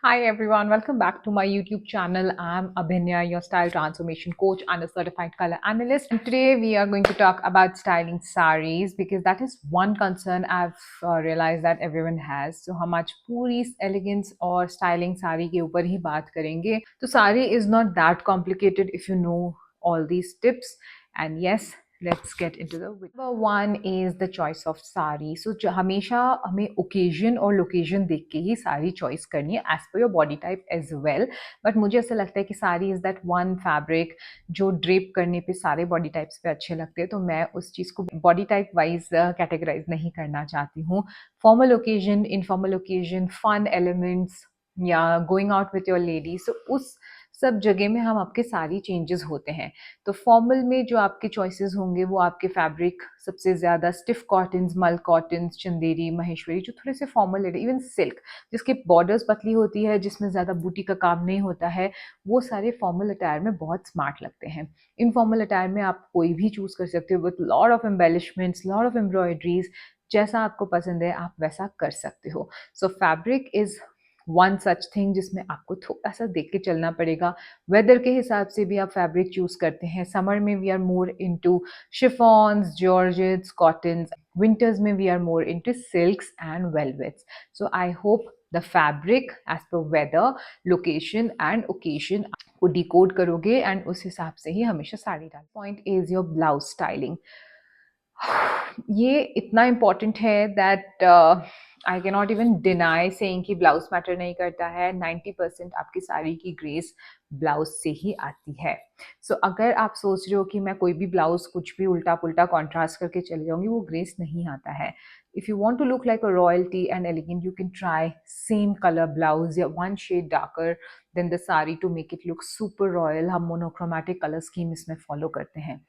Hi everyone, welcome back to my YouTube channel. I'm Abhinya, your style transformation coach and a certified color analyst. And today we are going to talk about styling saris because that is one concern I've realized that everyone has. So हम आज पूरी elegance और styling sari के ऊपर ही बात करेंगे. तो sari is not that complicated if you know all these tips. And yes, let's get into the video. Number one is the choice of sari. So हमेशा हमें occasion और location देख के ही साड़ी choice करनी है as per your body type as well. But मुझे ऐसा लगता है कि sari is that one fabric जो drape करने पे सारे body types पे अच्छे लगते हैं, तो मैं उस चीज़ को body type wise categorize नहीं करना चाहती हूँ. Formal occasion, informal occasion, fun elements या going out with your lady, so उस सब जगह में हम आपके सारी चेंजेस होते हैं. तो फॉर्मल में जो आपके चॉइसेस होंगे वो आपके फैब्रिक सबसे ज़्यादा स्टिफ कॉटन्स, मल कॉटन्स, चंदेरी, महेश्वरी, जो थोड़े से फॉर्मल है, इवन सिल्क जिसकी बॉर्डर्स पतली होती है, जिसमें ज़्यादा बूटी का काम नहीं होता है, वो सारे फॉर्मल अटायर में बहुत स्मार्ट लगते हैं. इनफॉर्मल अटायर में आप कोई भी चूज़ कर सकते हो with lot of embellishments, lot of embroideries. जैसा आपको पसंद है आप वैसा कर सकते हो. So fabric is one such thing जिसमें आपको थोड़ा सा देख के चलना पड़ेगा. वेदर के हिसाब से भी आप फैब्रिक चूज करते हैं. समर में we are more into chiffons, georgettes, cottons. Winters में we are more into silks and velvets. So I hope the fabric as per weather, location and occasion को डिकोड करोगे एंड उस हिसाब से ही हमेशा साड़ी डाल. Point is your blouse styling. ये इतना इम्पॉर्टेंट है that I can not even deny saying कि ब्लाउज मैटर नहीं करता है. 90% आपकी साड़ी की ग्रेस ब्लाउज से ही आती है. सो अगर आप सोच रहे हो कि मैं कोई भी ब्लाउज कुछ भी उल्टा पुल्टा कॉन्ट्रास्ट करके चले जाऊंगी, वो ग्रेस नहीं आता है. If you want to look like a royalty and elegant, you can try same colour blouse या one shade darker than the sari to make it look super royal. हम मोनोक्रोमैटिक कलर स्कीम इसमें follow करते हैं.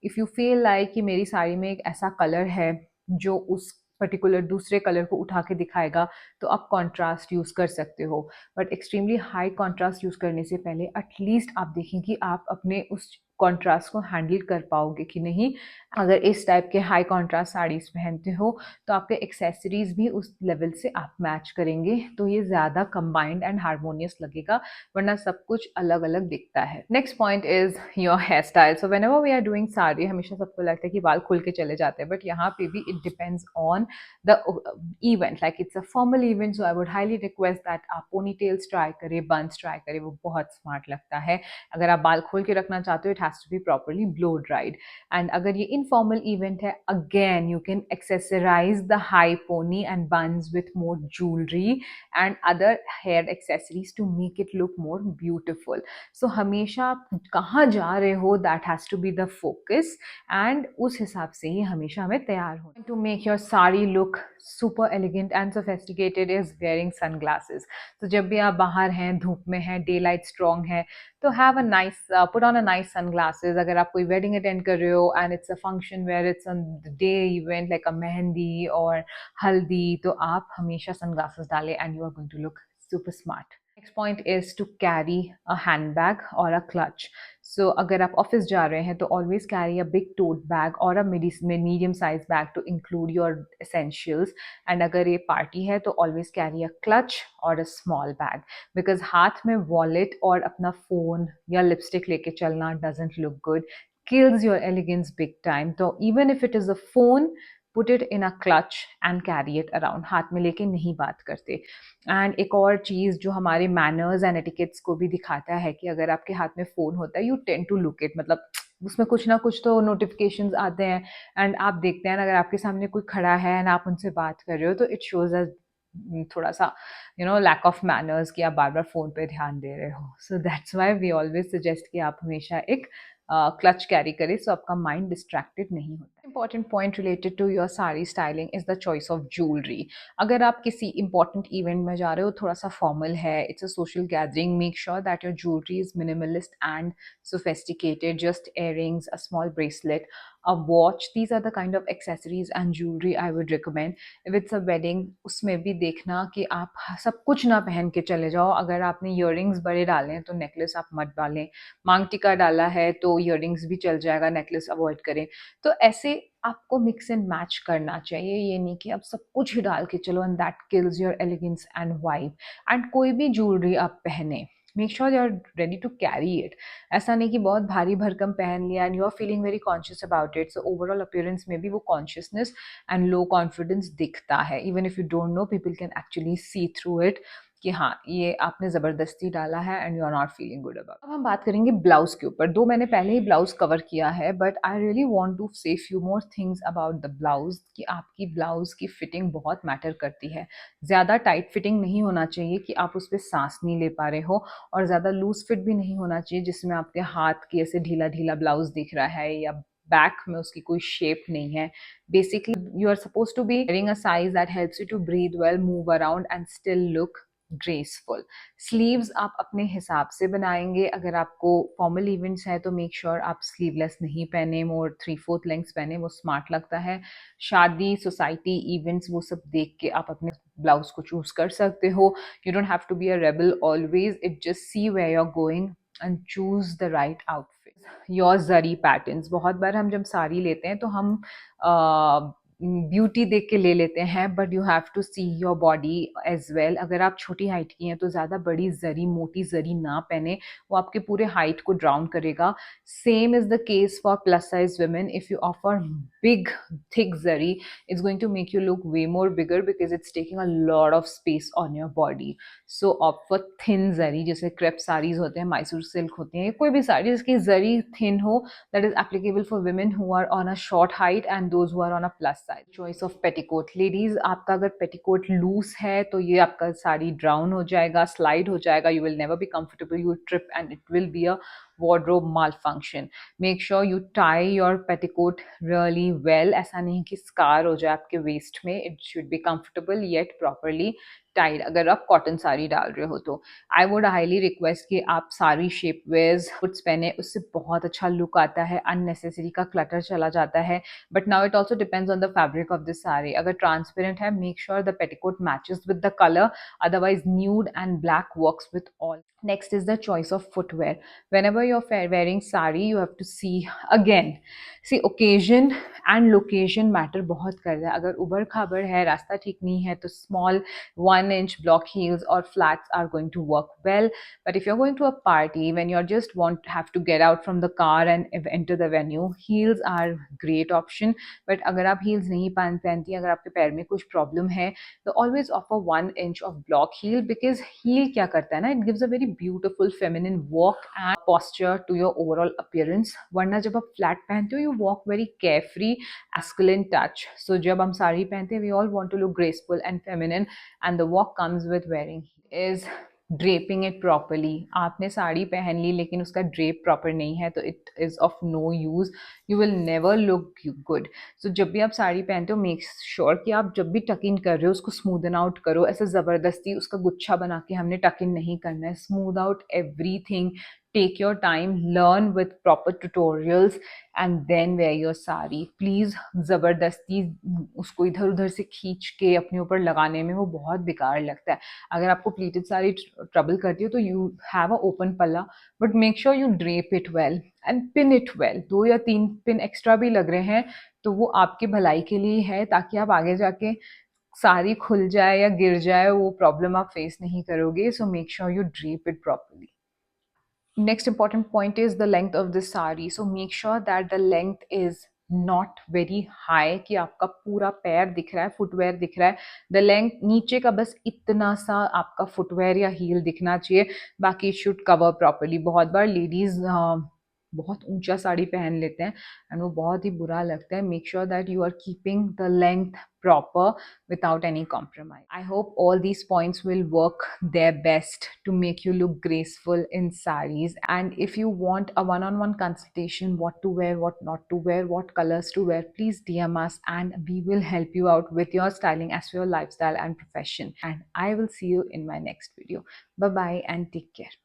If you feel like कि मेरी साड़ी में एक ऐसा कलर है जो उस पर्टिकुलर दूसरे कलर को उठा के दिखाएगा, तो आप कॉन्ट्रास्ट यूज़ कर सकते हो. But extremely high contrast use करने से पहले एटलीस्ट आप देखें कि आप अपने उस कॉन्ट्रास्ट को हैंडल कर पाओगे कि नहीं. अगर इस टाइप के हाई कॉन्ट्रास्ट साड़ीज़ पहनते हो तो आपके एक्सेसरीज भी उस लेवल से आप मैच करेंगे, तो ये ज़्यादा कंबाइंड एंड हारमोनियस लगेगा, वरना सब कुछ अलग अलग दिखता है. Next point is your hair style. So whenever we are doing sari, हमेशा सबको लगता है कि बाल खुल के चले जाते हैं, बट यहाँ पे भी it depends on the event. Like it's a formal event, so I would highly request that आप पोनी टेल्स ट्राई करें, बंस ट्राई करें, वो बहुत स्मार्ट लगता है. अगर आप बाल खोल के रखना चाहते हो, it has to be properly blow dried. And अगर ये इनफॉर्मल इवेंट है, again you can accessorise the high pony and buns with more jewellery and other hair accessories to make it look more beautiful. So हमेशा आप कहाँ जा रहे हो, that has to be the focus, and उस हिसाब से ही हमेशा हमें तैयार हो. To make your sari look super elegant and sophisticated is wearing sunglasses. तो जब भी आप बाहर हैं, धूप में हैं, daylight strong है, तो have a nice put on a nice sunglasses. अगर आप कोई wedding attend कर रहे हो and it's a function where it's on the day event like a mehndi और हल्दी, तो आप हमेशा sunglasses डालें and you are going to look super smart. Next point is to carry a handbag or a clutch. So अगर आप office जा रहे हैं तो always carry a big tote bag or a medium size bag to include your essentials. And अगर ये party है तो always carry a clutch or a small bag, because हाथ में wallet और अपना phone या lipstick लेके चलना doesn't look good, kills your elegance big time. So even if it is a phone, put it in a clutch and carry it around. हाथ में लेके नहीं बात करते. एंड एक और चीज़ जो हमारे मैनर्स एंड एटिकेट्स को भी दिखाता है कि अगर आपके हाथ में फ़ोन होता है, you tend to look it, मतलब उसमें कुछ ना कुछ तो नोटिफिकेशंस आते हैं एंड आप देखते हैं अगर आपके सामने कोई खड़ा है एंड आप उनसे बात कर रहे हो, तो इट शोज़ अस थोड़ा सा लैक ऑफ मैनर्स कि आप बार बार फ़ोन पे ध्यान दे रहे हो. So that's why we always suggest कि आप हमेशा एक क्लच कैरी करें सो आपका माइंड डिस्ट्रैक्टेड नहीं होता. Important point related to your sari styling is the choice of jewellery. अगर आप किसी इंपॉर्टेंट इवेंट में जा रहे हो, थोड़ा सा फॉर्मल है, it's a social gathering, make sure that your jewellery is minimalist and sophisticated. Just earrings, a small bracelet, a watch, these are the kind of accessories and jewelry I would recommend. If it's a wedding, उसमें भी देखना कि आप सब कुछ ना पहन के चले जाओ. अगर आपने ईयरिंग्स बड़े डाले हैं तो नेकलेस आप मत डालें. मांग टीका डाला है तो ईयरिंग्स भी चल जाएगा, नेकलेस अवॉइड करें. तो ऐसे आपको मिक्स एंड मैच करना चाहिए, ये नहीं कि आप सब कुछ ही डाल के चलो and that kills your elegance and vibe. And कोई भी ज्वेलरी आप पहने, make sure you are ready to carry it. ऐसा नहीं कि बहुत भारी भरकम पहन लिया and you are feeling very conscious about it, so overall appearance में भी वो कॉन्शियसनेस एंड लो कॉन्फिडेंस दिखता है। Even if you don't know, people can actually see through it कि हाँ, ये आपने ज़बरदस्ती डाला है and you are not feeling good about. अब हम बात करेंगे ब्लाउज के ऊपर। दो मैंने पहले ही ब्लाउज कवर किया है, but I really want to say few more things about the blouse कि आपकी ब्लाउज की फिटिंग बहुत मैटर करती है। ज़्यादा टाइट फिटिंग नहीं होना चाहिए कि आप उस पर सांस नहीं ले पा रहे हो, और ज़्यादा लूज फिट भी नहीं होना चाहिए जिसमें आपके हाथ की ऐसे ढीला ढीला ब्लाउज दिख रहा है या बैक में उसकी कोई शेप नहीं है। Basically you are suppose to be wearing a size that helps you to breathe well, move around and still look graceful. Sleeves आप अपने हिसाब से बनाएंगे। अगर आपको फॉर्मल इवेंट्स है तो मेक श्योर आप स्लीवलेस नहीं पहने, मोर 3/4 लेंथ्स पहने, वो स्मार्ट लगता है। शादी, सोसाइटी, इवेंट्स, वो सब देख के आप अपने ब्लाउज को चूज कर सकते हो। You don't have to be a rebel always, it just see where you are going and choose the right outfit. Your zari patterns, बहुत बार हम जब साड़ी लेते हैं तो हम ब्यूटी देख के ले लेते हैं, but you have to see your body as well. अगर आप छोटी हाइट की हैं तो ज़्यादा बड़ी जरी, मोटी जरी ना पहने, वो आपके पूरे हाइट को ड्राउन करेगा। Same is the case for plus size women. If you offer big thick zari, it's going to make you look way more bigger because it's taking a lot of space on your body. So opt for thin zari, जैसे crepe saris होते हैं, Mysore silk होती हैं, कोई भी साड़ी जिसकी जरी thin हो, that is applicable for women who are on a short height and those who are on a plus size. Choice of petticoat. Ladies, आपका अगर petticoat loose है तो ये आपका साड़ी ड्राउन हो जाएगा, स्लाइड हो जाएगा, you will never be comfortable, you will trip and it will be a wardrobe malfunction. Make sure you tie your petticoat really well. ऐसा नहीं कि स्कार हो जाए आपके वेस्ट में, it should be comfortable yet properly tied. अगर आप cotton sari डाल रहे हो तो आई वुड हाईली रिक्वेस्ट कि आप सारी शेप वेयर्स फुट्स पहने, उससे बहुत अच्छा लुक आता है, अननेसेसरी का क्लटर चला जाता है। But now it also depends on the fabric of this sari. अगर ट्रांसपेरेंट है, make sure the petticoat matches with the colour, otherwise nude and black works with all. Next is the choice of footwear. Whenever you're wearing sari, you have to see again. See, occasion and location matter बहुत कर रहा है। अगर उबड़ खाबड़ है, रास्ता ठीक नहीं है, तो small 1-inch block heels or flats are going to work well. But if you're going to a party when you're just have to get out from the car and enter the venue, heels are great option. But अगर आप heels नहीं पहनती, अगर आपके पैर में कुछ problem है, तो always offer 1 inch of block heel, because heel क्या करता है ना, it gives a very beautiful feminine walk and posture to your overall appearance. वरना जब आप flat पहनते हो, you walk very carefree, masculine touch. So जब हम साड़ी पहनते हैं, we all want to look graceful and feminine, and the walk comes with wearing is draping it properly. आपने साड़ी पहन ली लेकिन उसका ड्रेप प्रॉपर नहीं है तो it is of no use, you will never look good. So जब भी आप साड़ी पहनते हो, मेक श्योर कि आप जब भी टक इन कर रहे हो उसको स्मूदन आउट करो। ऐसे ज़बरदस्ती उसका गुच्छा बना के हमने टक इन नहीं करना है। Smooth out everything, take your time, learn with proper tutorials and then wear your sari. Please ज़बरदस्ती उसको इधर उधर से खींच के अपने ऊपर लगाने में वो बहुत बेकार लगता है। अगर आपको प्लीटेड साड़ी ट्रबल करती हो तो यू हैव अ ओपन पल्ला, but make sure you drape it well and pin it well. 2 या 3 पिन एक्स्ट्रा भी लग रहे हैं तो वो आपकी भलाई के लिए है, ताकि आप आगे जाके साड़ी खुल जाए या गिर जाए वो प्रॉब्लम आप फेस नहीं करोगे। So make sure you drape it properly. Next important point is the length of the sari. So make sure that the length is not very high कि आपका पूरा पैर दिख रहा है, फुटवेयर दिख रहा है। The length नीचे का बस इतना सा आपका फुटवेयर या हील दिखना चाहिए, बाकी शुड कवर प्रॉपरली। बहुत बार लेडीज बहुत ऊंचा साड़ी पहन लेते हैं एंड वो बहुत ही बुरा लगता है। Make sure that you are keeping the length proper without any compromise. I hope all these points will work their best to make you look graceful in sarees. And if you want a one-on-one consultation, what to wear, what not to wear, what colors to wear, please DM us and we will help you out with your styling as for your lifestyle and profession. And I will see you in my next video. Bye bye and take care.